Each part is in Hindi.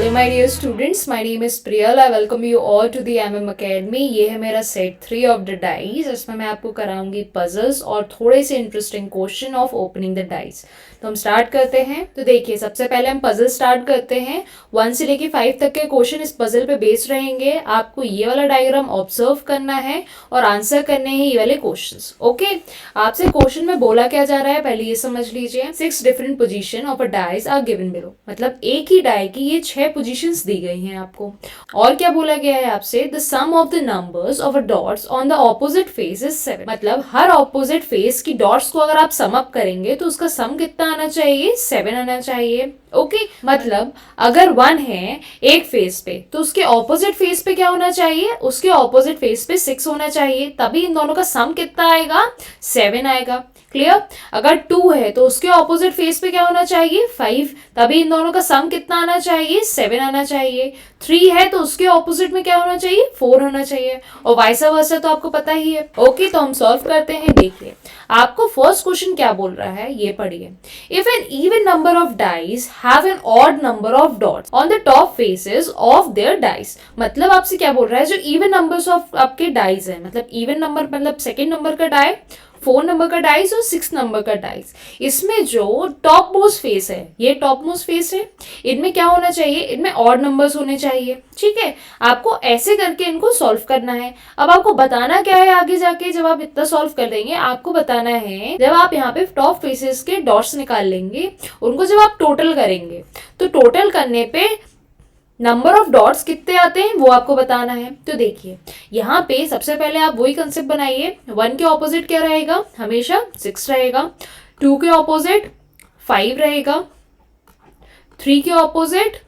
Hello my dear students, my name is Priyal. I welcome you all to the MM academy. ये है मेरा सेट 3 ऑफ द डाइस। इसमें मैं आपको कराऊंगी पजल्स और थोड़े से interesting question of opening the dice. तो हम स्टार्ट करते हैं। तो देखिए, सबसे पहले हम पजल स्टार्ट करते हैं। 1 से लेके 5 तक के क्वेश्चन इस पजल पे बेस्ड रहेंगे। आपको ये वाला डायग्राम ऑब्जर्व करना है और आंसर करने हैं ये वाले क्वेश्चंस। ओके, आपसे क्वेश्चन में बोला क्या जा रहा है पहले ये समझ लीजिए। 6 different position of a dice are given below. मतलब एक ही डाई की ये 6 पोजीशंस दी गई हैं आपको। और क्या बोला गया है आपसे, the sum of the numbers of a dots on the opposite face is 7। मतलब हर ऑपोजिट फेस की डॉट्स को अगर आप सम अप करेंगे तो उसका सम कितना आना चाहिए, 7 आना चाहिए। ओके, मतलब अगर 1 है एक फेस पे तो उसके ऑपोजिट फेस पे क्या होना चाहिए, उसके ऑपोजिट फेस पे 6 होना चाहिए, तभी इन दोनों का सम कितना आएगा, 7 आएगा। क्लियर। अगर 2 है तो उसके ऑपोजिट फेस पे क्या होना चाहिए, 5, तभी इन दोनों का सम कितना आना चाहिए, 7 आना चाहिए। 3 है तो उसके ऑपोजिट में क्या होना चाहिए, 4 होना चाहिए, और वाइस वर्सा तो आपको पता ही है। ओके, तो हम सॉल्व करते हैं। देखिए, आपको फर्स्ट क्वेश्चन क्या बोल रहा है ये पढ़िए। If an even number of dice have an odd number of dots on the top faces of their dice. मतलब आपसे क्या बोल रहा है, जो इवन नंबर्स ऑफ आपके डाइस है, मतलब इवन नंबर मतलब सेकेंड नंबर का डाई, 4 नंबर का डाइस और 6 नंबर का डाइस, इसमें जो टॉप मोस्ट फेस है, ये टॉप मोस्ट फेस है, इनमें क्या होना चाहिए, इनमें ऑड नंबर्स होने चाहिए। ठीक है, आपको ऐसे करके इनको सॉल्व करना है। अब आपको बताना क्या है आगे जाके, जब आप इतना सॉल्व कर देंगे, आपको बताना है जब आप यहाँ पे टॉप फेसेस के डॉट्स निकाल लेंगे, उनको जब आप टोटल करेंगे तो टोटल करने पे नंबर ऑफ डॉट्स कितने आते हैं वो आपको बताना है। तो देखिए, यहाँ पे सबसे पहले आप वही कंसेप्ट बनाइए। 1 के ऑपोजिट क्या रहेगा, हमेशा 6 रहेगा। 2 के ऑपोजिट 5 रहेगा। 3 के ऑपोजिट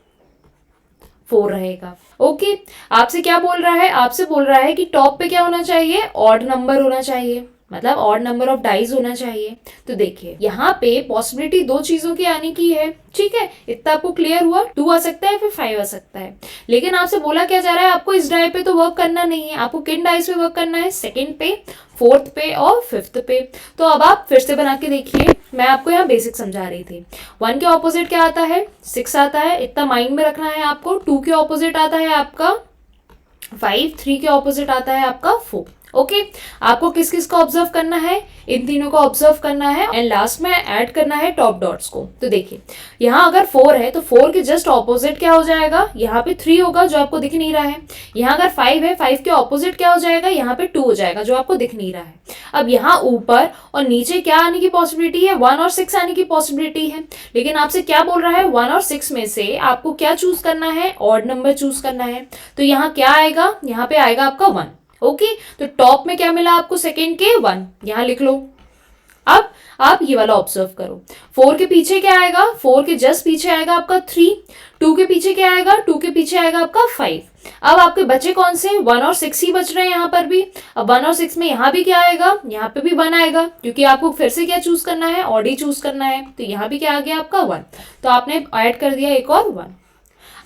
4 रहेगा। ओके, आपसे क्या बोल रहा है, आपसे बोल रहा है कि टॉप पे क्या होना चाहिए, ऑड नंबर होना चाहिए, मतलब ऑड नंबर ऑफ डाइज होना चाहिए। तो देखिए, यहाँ पे पॉसिबिलिटी 2 चीजों की आने की है। ठीक है, इतना आपको क्लियर हुआ। 2 आ सकता है, फिर 5 आ सकता है। लेकिन आपसे बोला क्या जा रहा है, आपको इस डाई पे तो वर्क करना नहीं है, आपको किन डाइस पे वर्क करना है, सेकंड पे, फोर्थ पे और फिफ्थ पे। तो अब आप फिर से बना के देखिए। मैं आपको यहाँ बेसिक समझा रही थी। 1 के ऑपोजिट क्या आता है, 6 आता है, इतना माइंड में रखना है आपको। 2 के ऑपोजिट आता है आपका 5, 3 के ऑपोजिट आता है आपका 4। ओके, आपको किस किस को ऑब्जर्व करना है, इन तीनों को ऑब्जर्व करना है एंड लास्ट में ऐड करना है टॉप डॉट्स को। तो देखिए, यहाँ अगर 4 है तो 4 के जस्ट ऑपोजिट क्या हो जाएगा, यहाँ पे 3 होगा जो आपको दिख नहीं रहा है। यहाँ अगर 5 है, 5 के ऑपोजिट क्या हो जाएगा, यहाँ पे 2 हो जाएगा जो आपको दिख नहीं रहा है। अब यहाँ ऊपर और नीचे क्या आने की पॉसिबिलिटी है, 1 और 6 आने की पॉसिबिलिटी है। लेकिन आपसे क्या बोल रहा है, 1 और 6 में से आपको क्या चूज करना है, ऑड नंबर चूज करना है। तो यहाँ क्या आएगा, यहाँ पे आएगा आपका 1। ओके, तो टॉप में क्या मिला आपको, सेकेंड के 1, यहां लिख लो। अब आप ये वाला ऑब्जर्व करो। 4 के पीछे क्या आएगा, 4 के जस्ट पीछे आएगा आपका 3। 2 के पीछे क्या आएगा, 2 के पीछे आएगा आपका 5। अब आपके बचे कौन से, 1 और 6 ही बच रहे हैं यहाँ पर भी। अब 1 और 6 में यहाँ भी क्या आएगा, यहाँ पे भी 1 आएगा, क्योंकि आपको फिर से क्या चूज करना है, ऑड ही चूज करना है। तो यहाँ भी क्या आ गया आपका 1, तो आपने ऐड कर दिया एक और 1।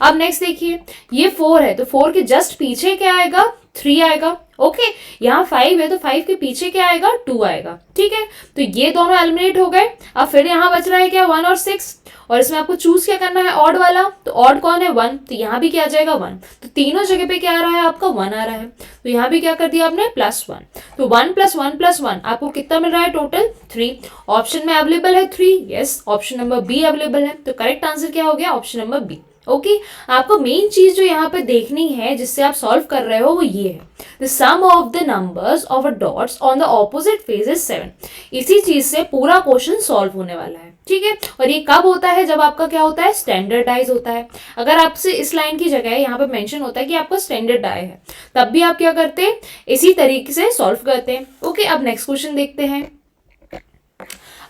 अब नेक्स्ट देखिए, ये 4 है तो 4 के जस्ट पीछे क्या आएगा, 3 आएगा। ओके, यहाँ 5 है तो 5 के पीछे क्या आएगा, 2 आएगा। ठीक है, तो ये दोनों एलिमिनेट हो गए। अब फिर यहाँ बच रहा है क्या, 1 और 6, और इसमें आपको चूज क्या करना है, ऑड वाला। तो ऑड कौन है, 1, तो यहाँ भी क्या आ जाएगा 1। तो तीनों जगह पे क्या आ रहा है आपका, 1 आ रहा है। तो यहाँ भी क्या कर दिया आपने, +1। तो 1 + 1 + 1 आपको कितना मिल रहा है, टोटल 3। ऑप्शन में अवेलेबल है 3, yes, option number be available है। तो करेक्ट आंसर क्या हो गया, ऑप्शन नंबर बी। ओके, आपको मेन चीज जो यहाँ पे देखनी है जिससे आप सॉल्व कर रहे हो वो ये है, the sum of the numbers of a dots on the opposite face is 7। इसी चीज से पूरा क्वेश्चन सॉल्व होने वाला है। ठीक है, और ये कब होता है, जब आपका क्या होता है, स्टैंडर्डाइज होता है। अगर आपसे इस लाइन की जगह यहाँ पे मेंशन होता है कि आपका स्टैंडर्ड डाई है, तब भी आप क्या करते हैं, इसी तरीके से सॉल्व करते हैं। ओके, अब नेक्स्ट क्वेश्चन देखते हैं।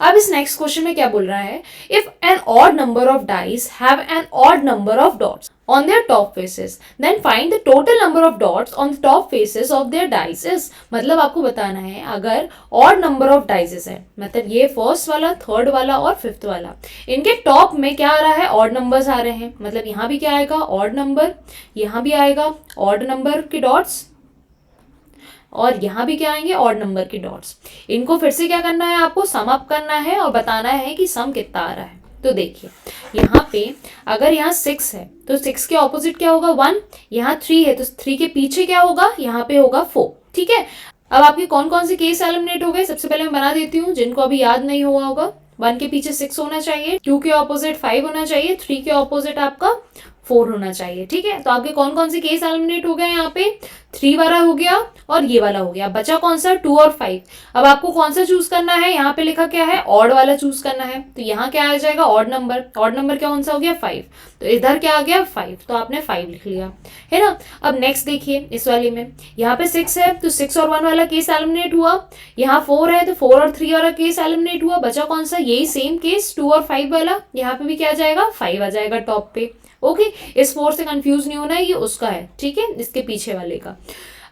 अब इस नेक्स्ट क्वेश्चन में क्या बोल रहा है, if an odd number of dice have an odd number of dots on their top faces, then find the total number of dots on the top faces of their dice. मतलब आपको बताना है, अगर odd number of dice है, मतलब ये फर्स्ट वाला, थर्ड वाला और फिफ्थ वाला, इनके टॉप में क्या आ रहा है, odd numbers आ रहे हैं। मतलब यहाँ भी क्या आएगा, odd number, यहाँ भी आएगा odd number के dots, और यहाँ भी क्या आएंगे, ऑड नंबर के डॉट्स। इनको फिर से क्या करना है, आपको सम अप करना है और बताना है कि सम कितना आ रहा है। तो देखिए यहाँ पे अगर यहाँ 6 है तो 6 के ऑपोजिट क्या होगा 1, यहाँ 3 है तो 3 के पीछे क्या होगा, यहाँ पे होगा 4। ठीक है, अब आपके कौन कौन से केस एलिमिनेट हो गए, सबसे पहले मैं बना देती हूँ जिनको अभी याद नहीं हुआ होगा। 1 के पीछे 6 होना चाहिए, 2 के ऑपोजिट 5 होना चाहिए, 3 के ऑपोजिट आपका 4 होना चाहिए। ठीक है, तो आपके कौन कौन से केस एलिमिनेट हो गए, यहाँ पे 3 वाला हो गया और ये वाला हो गया, बचा कौन सा 2 और 5। अब आपको कौन सा चूज करना है, यहाँ पे लिखा क्या है ऑड वाला चूज करना है, तो यहाँ क्या आ जाएगा ऑड नंबर, ऑड नंबर क्या कौन सा हो गया 5, तो इधर क्या आ गया 5, तो आपने 5 लिख लिया है ना। अब नेक्स्ट देखिए इस वाले में यहाँ पे 6 है तो 6 और 1 वाला केस एलिमिनेट हुआ, यहाँ 4 है तो 4 और 3 वाला केस एलिमिनेट हुआ, बचा कौन सा यही सेम केस 2 और 5 वाला, यहाँ पे भी क्या आ जाएगा 5 आ जाएगा टॉप पे। ओके, इस 4 से कंफ्यूज नहीं होना है, ये उसका है, ठीक है, इसके पीछे वाले का।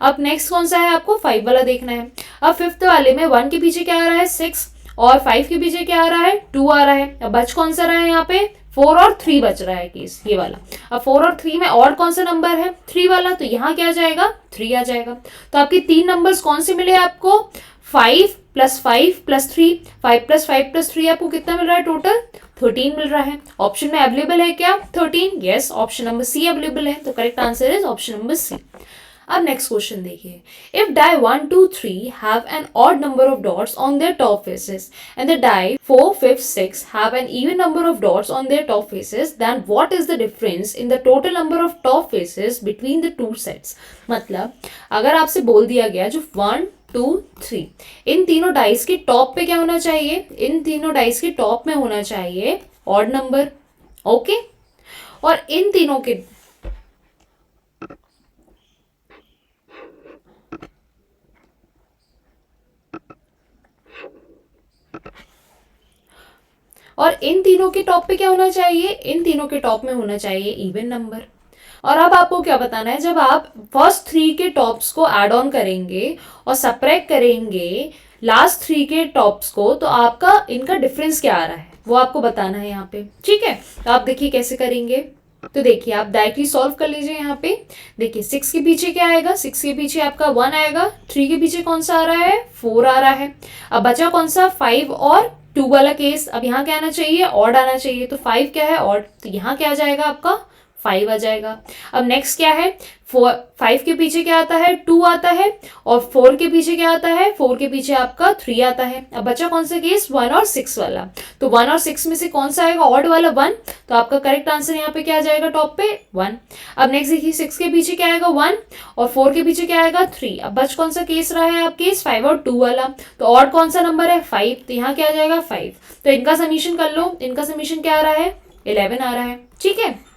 अब नेक्स्ट कौन सा है, आपको 5 वाला देखना है। अब 5th वाले में 1 के पीछे क्या आ रहा है 6 और 5 के पीछे क्या आ रहा है 2 आ रहा है। अब बच कौन सा रहा है, यहाँ पे 4 और 3 बच रहा है केस ये वाला। अब 4 और 3 में और कौन सा नंबर है 3 वाला, तो यहाँ क्या आ जाएगा 3 आ जाएगा। तो आपके 3 नंबर्स कौन से मिले आपको, 5 + 5 + 3, 5 + 5 + 3 आपको कितना मिल रहा है टोटल 13 मिल रहा है। ऑप्शन में अवेलेबल है क्या 13, yes, option number C available है, तो correct answer is option number C. अब नेक्स्ट क्वेश्चन देखिए, इफ die 1 2 3 have an odd number of dots on their top faces and the die 4 5 6 have an even number of dots on their top faces, then what is the difference in the total number of top faces between the two sets। मतलब अगर आपसे बोल दिया गया जो 1 2 3 इन तीनों डाइस के टॉप पे क्या होना चाहिए, इन तीनों डाइस के टॉप में होना चाहिए ऑड नंबर। ओके, और इन तीनों के टॉप पे क्या होना चाहिए, इन तीनों के टॉप में होना चाहिए इवन नंबर। और अब आपको क्या बताना है, जब आप फर्स्ट 3 के टॉप्स को ऐड ऑन करेंगे और सब्ट्रैक्ट करेंगे लास्ट 3 के टॉप्स को, तो आपका इनका डिफरेंस क्या आ रहा है वो आपको बताना है यहाँ पे। ठीक है, तो आप देखिए कैसे करेंगे, तो देखिए आप डायरेक्टली सॉल्व कर लीजिए। यहाँ पे देखिए 6 के पीछे क्या आएगा, 6 के पीछे आपका 1 आएगा, 3 के पीछे कौन सा आ रहा है 4 आ रहा है। अब बचा कौन सा 5 और 2 वाला केस, अब यहाँ क्या आना चाहिए ऑड आना चाहिए, तो 5 क्या है ऑड, तो यहाँ क्या आ जाएगा आपका 5 आ जाएगा। अब नेक्स्ट क्या है 5 के पीछे क्या आता है 2 आता है, और 4 के पीछे क्या आता है 4 के पीछे आपका 3 आता है। अब बचा कौन सा केस 1 और 6 वाला, तो 1 और 6 में से कौन सा आएगा ऑड वाला 1, तो आपका करेक्ट आंसर यहाँ पे क्या आ जाएगा टॉप पे 1। अब नेक्स्ट देखिए 6 के पीछे क्या आएगा 1 और 4 के पीछे क्या आएगा 3। अब बच कौन सा केस रहा है आपके 5 और 2 वाला, तो ऑड कौन सा नंबर है 5, तो यहाँ क्या आ जाएगा 5। तो इनका समीशन कर लो, इनका समीशन क्या आ रहा है 11 आ रहा है। ठीक है,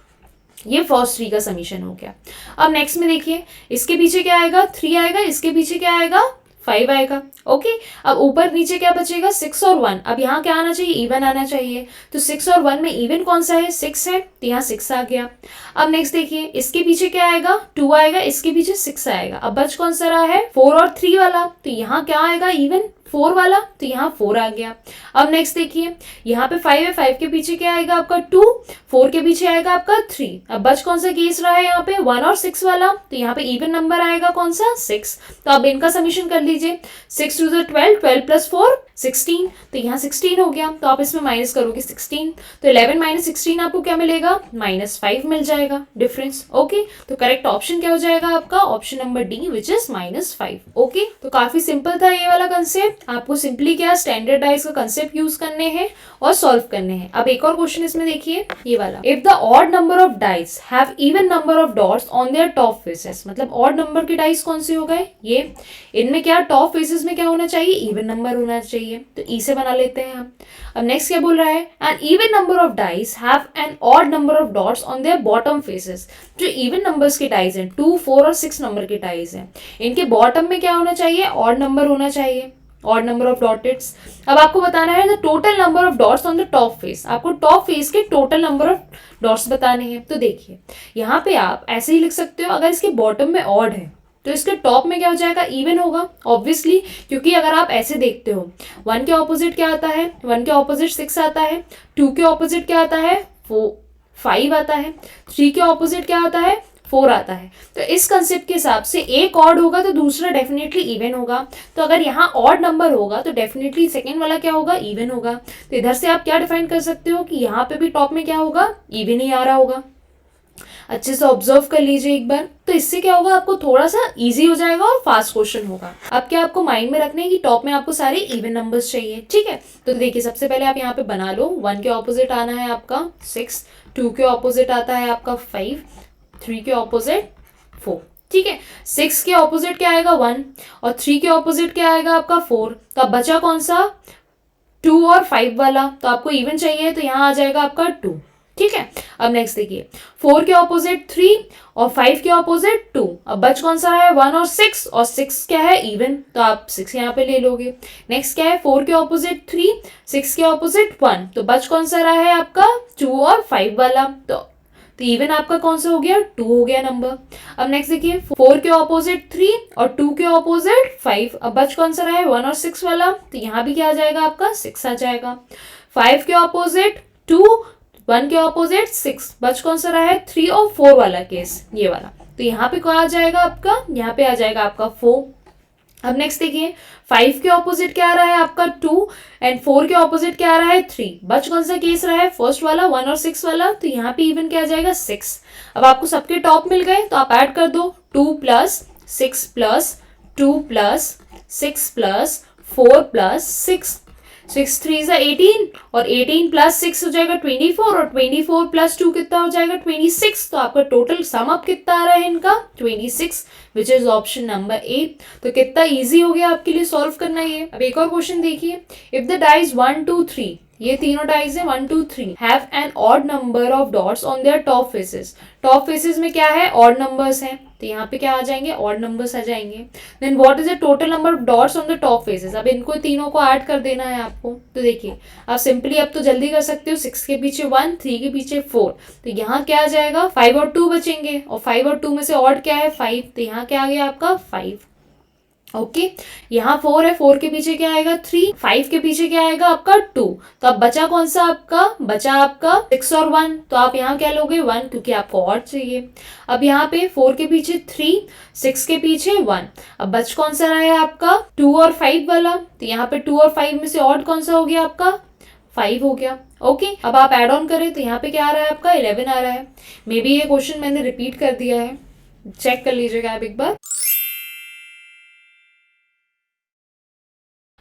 ये फर्स्ट 3 का समीशन हो गया। अब नेक्स्ट में देखिए इसके पीछे क्या आएगा 3 आएगा, इसके पीछे क्या आएगा 5 आएगा। ओके, अब ऊपर नीचे क्या बचेगा 6 और 1, अब यहाँ क्या आना चाहिए इवन आना चाहिए, तो 6 और 1 में इवन कौन सा है 6 है, तो यहाँ 6 आ गया। अब नेक्स्ट देखिए इसके पीछे क्या आएगा 2 आएगा, इसके पीछे 6 आएगा। अब बच कौन सा रहा है 4 और 3 वाला, तो यहाँ क्या आएगा इवन 4 वाला, तो यहाँ 4 आ गया। अब नेक्स्ट देखिए यहाँ पे 5 है, 5 के पीछे क्या आएगा आपका 2, 4 के पीछे आएगा आपका 3। अब बच कौन सा केस रहा है यहाँ पे 1 और 6 वाला, तो यहाँ पे इवन नंबर आएगा कौन सा 6। तो अब इनका समीशन कर लीजिए, 6 2 12, 12 + 4 16, तो यहाँ 16 हो गया। तो आप इसमें माइनस करोगे 16, तो 11 - 16 आपको क्या मिलेगा -5 मिल जाएगा डिफरेंस। ओके, तो करेक्ट ऑप्शन क्या हो जाएगा आपका option number D which is -5। Okay, तो काफी सिंपल था ये वाला कंसेप्ट, आपको सिंपली क्या स्टैंडर्डाइज का कंसेप्ट यूज करने हैं और सॉल्व करने हैं। अब एक और क्वेश्चन इसमें देखिए ये वाला, if the odd number of dice have even number of dots on there top faces, मतलब ऑड नंबर के डाइस कौन से हो गए ये, इनमें क्या टॉप फेसेस में क्या होना चाहिए इवन नंबर होना चाहिए, तो ई से बना लेते हैं हम। अब नेक्स्ट क्या बोल रहा है, an even number of dice have an odd number of dots on their bottom faces, जो इवन नंबर्स के डाइस हैं 2 4 और 6 नंबर के डाइस हैं, इनके बॉटम में क्या होना चाहिए ऑड नंबर होना चाहिए, ऑड नंबर ऑफ डॉटेड्स। अब आपको बताना है the total number of dots on the top face, आपको टॉप फेस के टोटल नंबर ऑफ डॉट्स बताने हैं। तो देखिए यहाँ पे आप ऐसे ही लिख सकते हो, अगर इसके बॉटम में ऑड है तो इसके टॉप में क्या हो जाएगा इवन होगा ऑब्वियसली, क्योंकि अगर आप ऐसे देखते हो 1 के ऑपोजिट क्या आता है 1 के ऑपोजिट 6 आता है, 2 के ऑपोजिट क्या आता है 5 आता है, 3 के ऑपोजिट क्या आता है 4 आता है। तो इस कंसेप्ट के हिसाब से एक ऑड होगा तो दूसरा डेफिनेटली इवन होगा। तो अगर यहाँ ऑड नंबर होगा तो डेफिनेटली सेकेंड वाला क्या होगा, इवन होगा। तो इधर से आप क्या डिफाइन कर सकते हो कि यहाँ पे भी टॉप में क्या होगा, इवन ही आ रहा होगा। अच्छे से ऑब्जर्व कर लीजिए एक बार। तो इससे क्या होगा, आपको थोड़ा सा इजी हो जाएगा और फास्ट क्वेश्चन होगा। अब क्या आपको माइंड में रखना है कि टॉप में आपको सारे इवन नंबर्स चाहिए, ठीक है। तो देखिए सबसे पहले आप यहाँ पे बना लो, 1 के ऑपोजिट आना है आपका 6, 2 के ऑपोजिट आता है आपका 5, 3 के ऑपोजिट 4, ठीक है। 6 के ऑपोजिट क्या आएगा 1 और 3 के ऑपोजिट क्या आएगा आपका 4। तो अब बचा कौन सा, 2 और 5 वाला। तो आपको इवन चाहिए तो यहाँ आ जाएगा आपका 2, ठीक है। अब नेक्स्ट देखिए 4 के ऑपोजिट 3 और 5 के ऑपोजिट 2। अब बच कौन सा है 1 और 6, और 6 क्या है इवन, तो आप 6 यहाँ पे ले लोगे। नेक्स्ट क्या है 4 के ऑपोजिट 3, 6 के ऑपोजिट 1। तो बच कौन सा रहा है आपका 2 और 5 वाला। तो इवन आपका कौन सा हो गया, 2 हो गया नंबर। अब नेक्स्ट देखिए 4 के ऑपोजिट 3 और 2 के ऑपोजिट 5। अब बच कौन सा रहा है 1 और 6 वाला। तो यहाँ भी क्या आ जाएगा आपका 6 आ जाएगा। 5 के ऑपोजिट 2, 1 के ऑपोजिट 6। बच कौन सा रहा है 3 और 4 वाला केस, ये वाला। तो यहाँ पे क्या आ जाएगा आपका, यहाँ पे आ जाएगा आपका 4। अब नेक्स्ट देखिए 5 के ऑपोजिट क्या आ रहा है आपका 2 एंड 4 के ऑपोजिट क्या आ रहा है 3। बच कौन सा केस रहा है, फर्स्ट वाला 1 और 6 वाला। तो यहाँ पे इवन क्या आ जाएगा 6। अब आपको सबके टॉप मिल गए तो आप ऐड कर दो, 2 plus 6 plus 2 plus 6 plus 4 plus 6। 6 3 is 18 और 18 प्लस 6 हो जाएगा 24 और 24 प्लस 2 कितना हो जाएगा 26। तो आपका टोटल सम अप कितना आ रहा है इनका 26, विच इज ऑप्शन नंबर ए। तो कितना इजी हो गया आपके लिए सॉल्व करना ये। अब एक और क्वेश्चन देखिए, इफ द डाइज 1 2 3, ये तीनों डाइज है 1 2 3, have an odd number of dots on there top faces. Top faces में क्या है, ऑड नंबर्स हैं। तो यहाँ पे क्या आ जाएंगे, ऑड नंबर्स आ जाएंगे। Then what is the total number of dots on the top faces. अब इनको तीनों को ऐड कर देना है आपको। तो देखिए आप सिंपली अब तो जल्दी कर सकते हो, 6 के पीछे 1, 3 के पीछे 4। तो यहाँ क्या आ जाएगा 5 और 2 बचेंगे, और 5 और 2 में से ऑड क्या है 5। तो यहाँ क्या आ गया आपका 5, ओके। यहाँ 4 है, 4 के पीछे क्या आएगा 3, 5 के पीछे क्या आएगा आपका 2। तो अब बचा कौन सा आपका, बचा आपका 6 और 1। तो आप यहाँ क्या लोगे 1, क्योंकि आपको और चाहिए। अब यहाँ पे 4 के पीछे 3, 6 के पीछे 1। अब बच कौन सा रहा है आपका 2 और 5 वाला। तो यहाँ पे 2 और 5 में से ऑड कौन सा हो गया आपका 5 हो गया, ओके। अब आप एड ऑन करें तो यहाँ पे क्या आ रहा है आपका 11 आ रहा है। मे बी ये क्वेश्चन मैंने रिपीट कर दिया है, चेक कर लीजिएगा आप एक बार।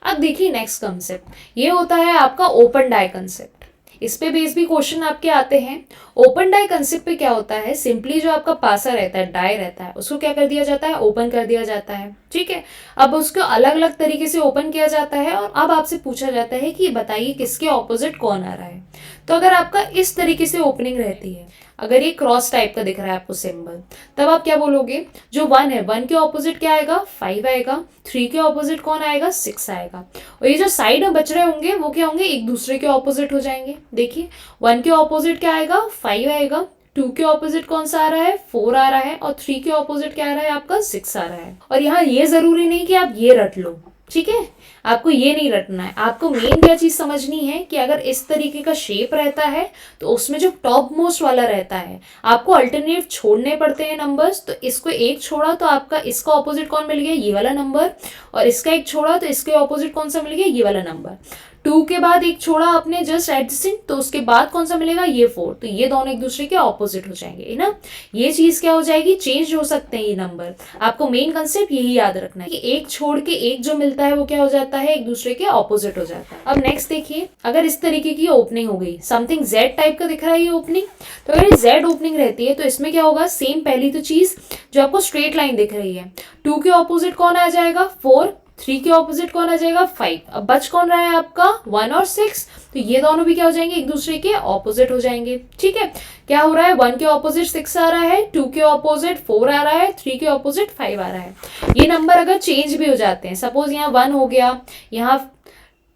अब देखिए नेक्स्ट कंसेप्ट, ये होता है आपका ओपन डाई कंसेप्ट। इस पे बेस भी क्वेश्चन आपके आते हैं। ओपन डाई कंसेप्ट पे क्या होता है, सिंपली जो आपका पासा रहता है, डाई रहता है, उसको क्या कर दिया जाता है, ओपन कर दिया जाता है, ठीक है। अब उसको अलग अलग तरीके से ओपन किया जाता है और अब आपसे पूछा जाता है कि बताइए किसके ऑपोजिट कौन आ रहा है। तो अगर आपका इस तरीके से ओपनिंग रहती है, अगर ये क्रॉस टाइप का दिख रहा है आपको सिंबल, तब आप क्या बोलोगे, जो 1 है 1 के ऑपोजिट क्या आएगा 5 आएगा, 3 के ऑपोजिट कौन आएगा 6 आएगा, और ये जो साइड में बच रहे होंगे वो क्या होंगे, एक दूसरे के ऑपोजिट हो जाएंगे। देखिए 1 के ऑपोजिट क्या आएगा 5 आएगा, 2 के ऑपोजिट कौन सा आ रहा है 4 आ रहा है, और 3 के ऑपोजिट क्या आ रहा है आपका 6 आ रहा है। और यहाँ ये जरूरी नहीं कि आप ये रट लो, ठीक है, आपको ये नहीं रटना है। आपको मेन क्या चीज समझनी है कि अगर इस तरीके का शेप रहता है तो उसमें जो टॉप मोस्ट वाला रहता है आपको अल्टरनेट छोड़ने पड़ते हैं नंबर्स। तो इसको एक छोड़ा तो आपका इसका ऑपोजिट कौन मिल गया, ये वाला नंबर, और इसका एक छोड़ा तो इसके ऑपोजिट कौन सा मिल गया, ये वाला नंबर। 2 के बाद एक छोड़ा आपने जस्ट एडजेसेंट, तो उसके बाद कौन सा मिलेगा, ये 4। तो ये दोनों एक दूसरे के ऑपोजिट हो जाएंगे, है ना। ये चीज क्या हो जाएगी, चेंज हो सकते हैं ये नंबर। आपको मेन कंसेप्ट यही याद रखना है कि एक छोड़ के एक जो मिलता है वो क्या हो जाता है, एक दूसरे के ऑपोजिट हो जाता है। अब नेक्स्ट देखिए, अगर इस तरीके की ओपनिंग हो गई, समथिंग जेड टाइप का दिख रहा है ये ओपनिंग, तो अगर ये जेड ओपनिंग रहती है तो इसमें क्या होगा, सेम पहली तो चीज जो आपको स्ट्रेट लाइन दिख रही है, 2 के ऑपोजिट कौन आ जाएगा 4, 3 के ऑपोजिट कौन आ जाएगा 5। अब बच कौन रहा है आपका 1 और 6, तो ये दोनों भी क्या हो जाएंगे, एक दूसरे के ऑपोजिट हो जाएंगे, ठीक है। क्या हो रहा है, 1 के ऑपोजिट 6 आ रहा है, 2 के ऑपोजिट 4 आ रहा है, 3 के ऑपोजिट 5 आ रहा है। ये नंबर अगर चेंज भी हो जाते हैं, सपोज यहाँ 1 हो गया, यहाँ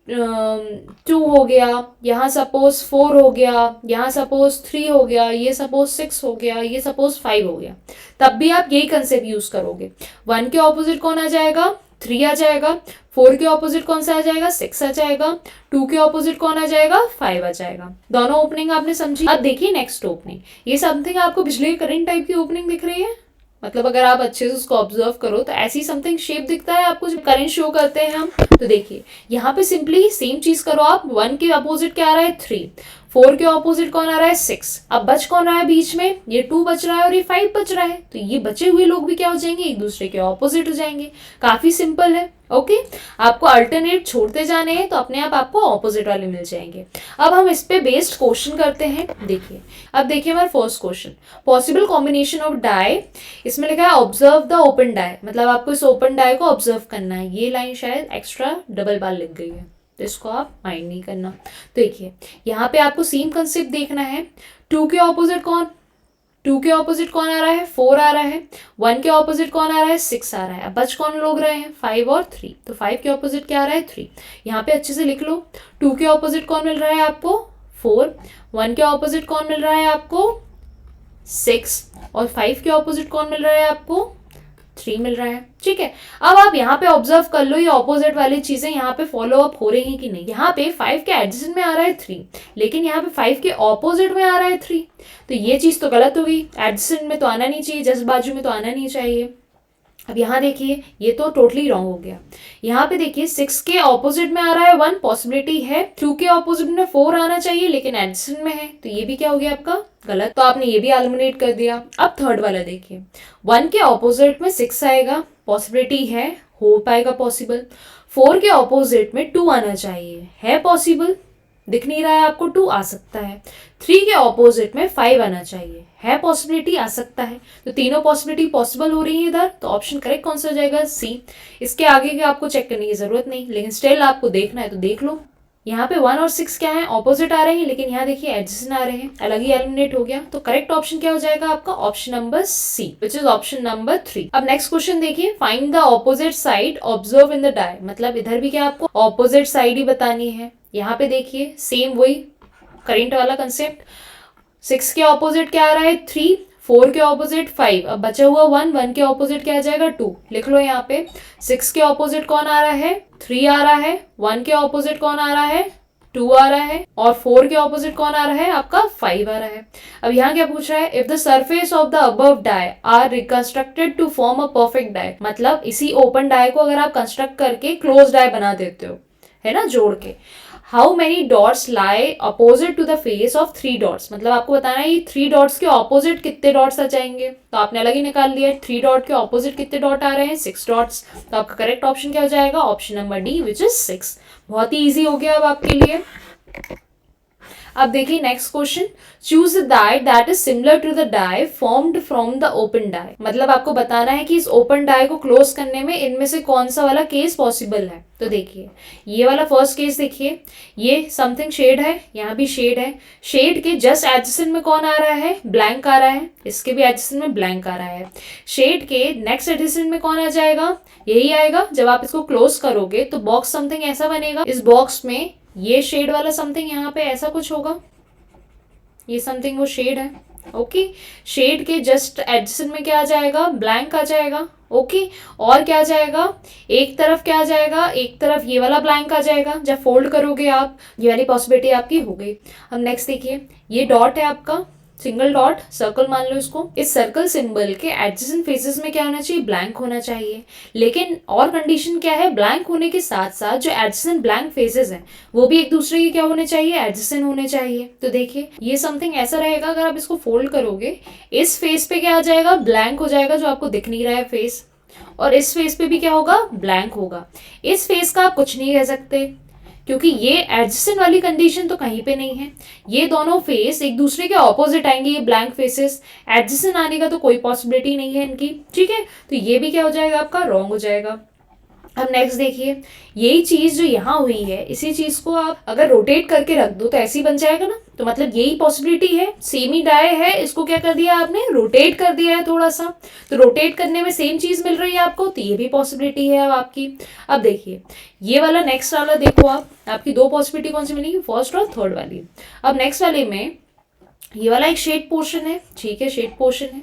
2 हो गया, यहाँ सपोज 4 हो गया, यहाँ सपोज 3 हो गया, ये सपोज 6 हो गया, ये सपोज 5 हो गया, तब भी आप यही कंसेप्ट यूज करोगे। 1 के ऑपोजिट कौन आ जाएगा 3 आ जाएगा, 4 के ऑपोजिट कौन सा आ जाएगा, 6 आ जाएगा, 2 के ऑपोजिट कौन आ जाएगा, 5 आ जाएगा। दोनों ओपनिंग आपने समझी। अब देखिए नेक्स्ट ओपनिंग, ये समथिंग आपको बिजली करंट टाइप की ओपनिंग दिख रही है, मतलब अगर आप अच्छे से उसको ऑब्जर्व करो तो ऐसी समथिंग शेप दिखता है आपको जब करंट शो करते हैं हम। तो देखिए यहाँ पे सिंपली सेम चीज करो आप, 1 के अपोजिट क्या आ रहा है, 3, 4 के ऑपोजिट कौन आ रहा है, 6, अब बच कौन रहा है बीच में, ये 2 बच रहा है और ये 5 बच रहा है, तो ये बचे हुए लोग भी क्या हो जाएंगे, एक दूसरे के ऑपोजिट हो जाएंगे। काफी सिंपल है। ओके, आपको अल्टरनेट छोड़ते जाने हैं तो अपने आप आपको ऑपोजिट वाले मिल जाएंगे। अब हम इस पे बेस्ड क्वेश्चन करते हैं। देखिए अब देखिए हमारा first question, possible combination of die, इसमें लिखा है ऑब्जर्व द ओपन डाई, मतलब आपको इस ओपन डाई को ऑब्जर्व करना है। ये लाइन शायद एक्स्ट्रा डबल बार लिख गई है, तो इसको आप माइंड नहीं करना। तो देखिए यहाँ पे आपको सेम कंसेप्ट देखना है। 2 के ऑपोजिट कौन, 2 के ऑपोजिट कौन आ रहा है, 4 आ रहा है। 1 के ऑपोजिट कौन आ रहा है, 6 आ रहा है। अब बच कौन लोग रहे हैं, 5 और 3, तो 5 के ऑपोजिट क्या आ रहा है, 3। यहाँ पे अच्छे से लिख लो, 2 के ऑपोजिट कौन मिल रहा है आपको, 4, 1 के ऑपोजिट कौन मिल रहा है आपको, 6, और 5 के ऑपोजिट कौन मिल रहा है आपको, 3 मिल रहा है। ठीक है, अब आप यहाँ पे ऑब्जर्व कर लो ये ऑपोजिट वाली चीजें यहाँ पे फॉलो अप हो रही हैं कि नहीं। यहाँ पे 5 के एडजेसेंट में आ रहा है 3, लेकिन यहाँ पे 5 के ऑपोजिट में आ रहा है 3, तो ये चीज तो गलत हो गई। एडजेसेंट में तो आना नहीं चाहिए, जस्ट बाजू में तो आना नहीं चाहिए। अब यहाँ देखिए ये तो टोटली रॉन्ग हो गया। यहाँ पे देखिए 6 के ऑपोजिट में आ रहा है 1, पॉसिबिलिटी है। 2 के ऑपोजिट में 4 आना चाहिए, लेकिन एडजेसेंट में है, तो ये भी क्या हो गया आपका गलत, तो आपने ये भी एलिमिनेट कर दिया। अब थर्ड वाला देखिए, 1 के ऑपोजिट में 6 आएगा, पॉसिबिलिटी है, हो पाएगा पॉसिबल। 4 के ऑपोजिट में 2 आना चाहिए, है पॉसिबल, दिख नहीं रहा है आपको, 2 आ सकता है। 3 के ऑपोजिट में 5 आना चाहिए, है पॉसिबिलिटी, आ सकता है। तो तीनों पॉसिबिलिटी पॉसिबल हो रही है इधर, तो ऑप्शन करेक्ट कौन सा हो जाएगा, सी। इसके आगे के आपको चेक करने की जरूरत नहीं, लेकिन स्टिल आपको देखना है तो देख लो। यहाँ पे 1 और 6 क्या है, ऑपोजिट आ रहे हैं, लेकिन यहाँ देखिए एडजेसेंट आ रहे हैं, अलग ही एलिमिनेट हो गया। तो करेक्ट ऑप्शन क्या हो जाएगा आपका, option number C, which is option number 3। अब नेक्स्ट क्वेश्चन देखिए, find the opposite side observe in the die, मतलब इधर भी क्या आपको ऑपोजिट साइड ही बतानी है। यहाँ पे देखिए सेम वही करंट वाला कंसेप्ट, 6 के ऑपोजिट क्या आ रहा है, 3, 4 के ऑपोजिट 5, अब बचा हुआ 1, 1 के ऑपोजिट क्या आ जाएगा, 2, लिख लो यहाँ पे। 6 के ऑपोजिट कौन आ रहा है, 3 आ रहा है। 1 के ऑपोजिट कौन आ रहा है, 2 आ रहा है। और 4 के ऑपोजिट कौन आ रहा है आपका, 5 आ रहा है। अब यहाँ क्या पूछ रहा है, if the surface of the above die are reconstructed to form a perfect die, मतलब इसी ओपन डाई को अगर आप कंस्ट्रक्ट करके क्लोज डाई बना देते हो, है ना, जोड़ के, how many dots lie opposite to the face of 3 dots, मतलब आपको बताना है ये 3 डॉट्स के ऑपोजिट कितने डॉट्स आ जाएंगे, तो आपने अलग ही निकाल लिया। 3 डॉट के ऑपोजिट कितने डॉट आ रहे हैं, 6 डॉट्स, तो आपका करेक्ट ऑप्शन क्या हो जाएगा, option number D, which is 6। बहुत ही ईजी हो गया अब आपके लिए। अब देखिए next question, choose the die that is similar to the die formed from the open die, मतलब आपको बताना है कि इस ओपन डाई को क्लोज करने में इनमें से कौन सा वाला केस पॉसिबल है। तो देखिए ये वाला फर्स्ट केस देखिए, ये समथिंग शेड है, यहाँ भी शेड है, शेड के जस्ट एडजेसेंट में कौन आ रहा है, ब्लैंक आ रहा है, इसके भी एडजेसेंट में ब्लैंक आ रहा है। शेड के नेक्स्ट एडजेसेंट में कौन आ जाएगा, यही आएगा। जब आप इसको क्लोज करोगे तो बॉक्स समथिंग ऐसा बनेगा, इस बॉक्स में ये शेड वाला समथिंग यहाँ पे ऐसा कुछ होगा, ये समथिंग वो शेड है। ओके, शेड के जस्ट एडजेसेंट में क्या आ जाएगा, ब्लैंक आ जाएगा। ओके, और क्या आ जाएगा, एक तरफ क्या आ जाएगा, एक तरफ ये वाला ब्लैंक आ जाएगा। जब फोल्ड करोगे आप, ये वाली पॉसिबिलिटी आपकी हो गई। अब नेक्स्ट देखिए, ये डॉट है आपका, सिंगल डॉट, सर्कल मान लो इसको। इस सर्कल सिंबल के एडजेसेंट फेसेस में क्या होना चाहिए, ब्लैंक होना चाहिए। लेकिन और कंडीशन क्या है, ब्लैंक होने के साथ साथ जो एडजेसेंट ब्लैंक फेसेस हैं वो भी एक दूसरे के क्या होने चाहिए, एडजेसेंट होने चाहिए। तो देखिए ये समथिंग ऐसा रहेगा, अगर आप इसको फोल्ड करोगे इस फेस पे क्या आ जाएगा, ब्लैंक हो जाएगा, जो आपको दिख नहीं रहा है फेस, और इस फेस पे भी क्या होगा, ब्लैंक होगा। इस फेस का आप कुछ नहीं कह सकते, क्योंकि ये एडजेसेंट वाली कंडीशन तो कहीं पे नहीं है। ये दोनों फेस एक दूसरे के ऑपोजिट आएंगे, ये ब्लैंक फेसेस, एडजेसेंट आने का तो कोई पॉसिबिलिटी नहीं है इनकी। ठीक है, तो ये भी क्या हो जाएगा आपका, रॉन्ग हो जाएगा। अब नेक्स्ट देखिए, यही चीज जो यहाँ हुई है, इसी चीज को आप अगर रोटेट करके रख दो तो ऐसे ही बन जाएगा ना, तो मतलब यही पॉसिबिलिटी है। सेम ही डाई है, इसको क्या कर दिया आपने, रोटेट कर दिया है थोड़ा सा, तो रोटेट करने में सेम चीज मिल रही है आपको, तो ये भी पॉसिबिलिटी है अब आपकी। अब देखिए ये वाला नेक्स्ट वाला देखो आप, आपकी दो पॉसिबिलिटी कौन सी मिलेगी, फर्स्ट और थर्ड वाली। अब नेक्स्ट वाले में ये वाला एक शेड पोर्शन है, ठीक है, शेड पोर्शन है,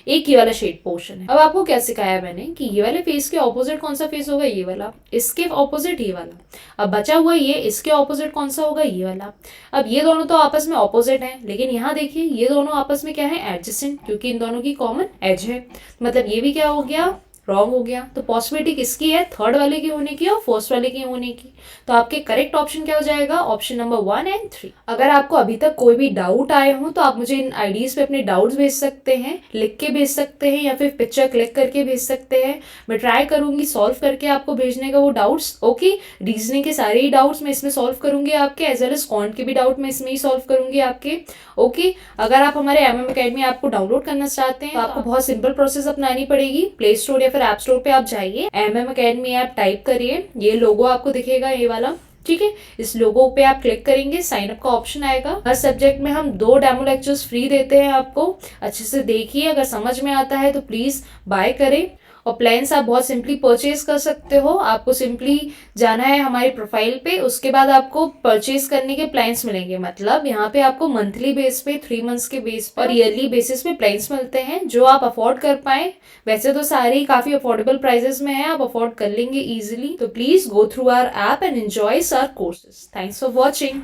एक ये वाला शेड पोर्शन है। अब आपको क्या सिखाया मैंने कि ये वाले फेस के ऑपोजिट कौन सा फेस होगा, ये वाला, इसके ऑपोजिट ये वाला, अब बचा हुआ ये, इसके ऑपोजिट कौन सा होगा, ये वाला। अब ये दोनों तो आपस में ऑपोजिट हैं, लेकिन यहाँ देखिए ये दोनों आपस में क्या है, एडजेसेंट, क्योंकि इन दोनों की कॉमन एज है। मतलब ये भी क्या हो गया, रॉन्ग हो गया। तो पॉसिबिलिटी किसकी है, थर्ड वाले की होने की और फोर्थ वाले की होने की। तो आपके करेक्ट ऑप्शन क्या हो जाएगा, ऑप्शन नंबर 1 एंड 3। अगर आपको अभी तक कोई भी डाउट आए हो तो आप मुझे इन आईडीज पे अपने डाउट्स भेज सकते हैं, लिख के भेज सकते हैं या फिर पिक्चर क्लिक करके भेज सकते हैं। मैं ट्राई करूंगी सॉल्व करके आपको भेजने का वो डाउट्स। ओके, रीजनिंग के सारे ही डाउट्स मैं इसमें सॉल्व करूंगी आपके, एज वेल एज क्वांट के भी डाउट मैं इसमें ही सॉल्व करूंगी आपके। ओके, अगर आप हमारे एमएम अकेडमी ऐप को डाउनलोड करना चाहते हैं तो आपको बहुत सिंपल प्रोसेस अपनानी पड़ेगी। प्ले स्टोर या फिर ऐप स्टोर पे आप जाइए, एमएम अकेडमी ऐप टाइप करिए, ये लोगो आपको दिखेगा ये वाला, ठीक है, इस लोगो पे आप क्लिक करेंगे, साइन अप का ऑप्शन आएगा। हर सब्जेक्ट में हम 2 डेमो लेक्चर्स फ्री देते हैं आपको, अच्छे से देखिए, अगर समझ में आता है तो प्लीज बाय करें। और प्लान्स आप बहुत सिंपली परचेज कर सकते हो। आपको सिंपली जाना है हमारी प्रोफाइल पे, उसके बाद आपको परचेज करने के प्लान्स मिलेंगे। मतलब यहाँ पे आपको मंथली बेस पे, 3 मंथ्स के बेस पर, ईयरली बेसिस पे प्लान्स मिलते हैं जो आप अफोर्ड कर पाए। वैसे तो सारे ही काफी अफोर्डेबल प्राइजेस में है, आप अफोर्ड कर लेंगे इजिली। तो please go through our app and enjoy our courses. Thanks for watching.